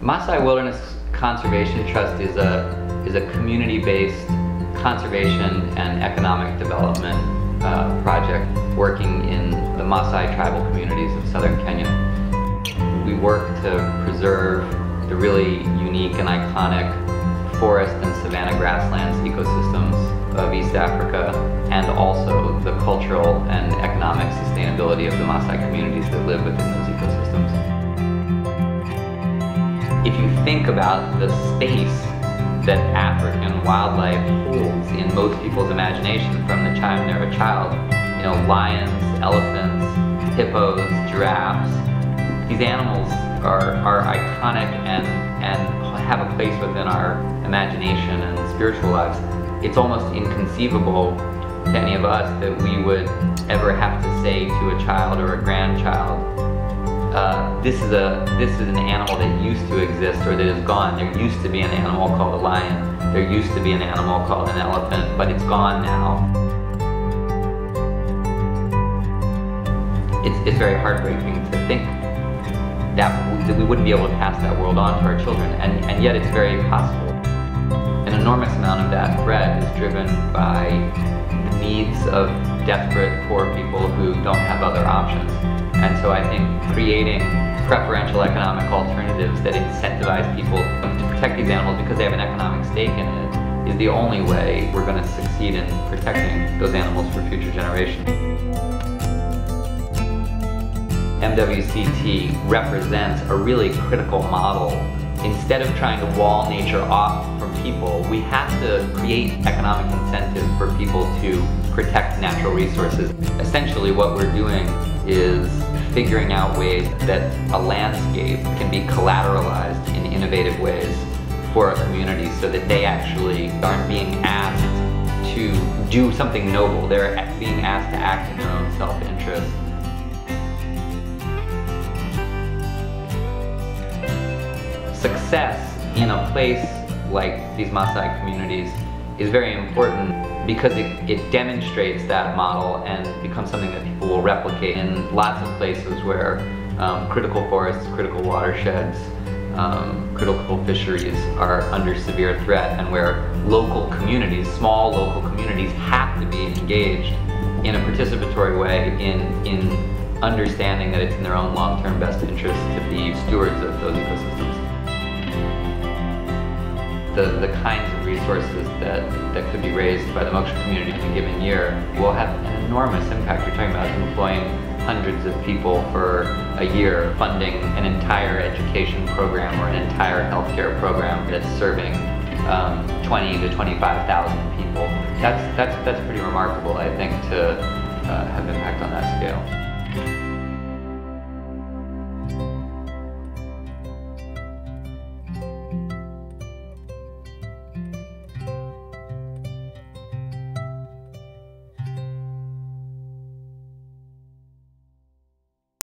Maasai Wilderness Conservation Trust is a community-based conservation and economic development project working in the Maasai tribal communities of southern Kenya. We work to preserve the really unique and iconic forest and savanna grasslands ecosystems of East Africa, and also the cultural and economic sustainability of the Maasai communities that live within those ecosystems. If you think about the space that African wildlife holds in most people's imagination from the time they're a child, you know, lions, elephants, hippos, giraffes, these animals are iconic and have a place within our imagination and spiritual lives. It's almost inconceivable to any of us that we would ever have to say to a child or a grandchild, this is an animal that used to exist or that is gone. There used to be an animal called a lion. There used to be an animal called an elephant, but it's gone now. It's very heartbreaking to think that we wouldn't be able to pass that world on to our children, and yet it's very possible. An enormous amount of that threat is driven by the needs of desperate poor people who don't have other options. And so I think creating preferential economic alternatives that incentivize people to protect these animals because they have an economic stake in it is the only way we're going to succeed in protecting those animals for future generations. MWCT represents a really critical model. Instead of trying to wall nature off from people, we have to create economic incentive for people to protect natural resources. Essentially what we're doing is figuring out ways that a landscape can be collateralized in innovative ways for a community so that they actually aren't being asked to do something noble. They're being asked to act in their own self-interest. Success in a place like these Maasai communities is very important because it demonstrates that model and becomes something that people will replicate in lots of places where critical forests, critical watersheds, critical fisheries are under severe threat, and where local communities, small local communities, have to be engaged in a participatory way in understanding that it's in their own long-term best interest to be stewards of those ecosystems. The kinds of resources that could be raised by the Moksha community in a given year will have an enormous impact. You're talking about employing hundreds of people for a year, funding an entire education program or an entire healthcare program that's serving 20 to 25,000 people. That's pretty remarkable, I think, to have impact on that scale.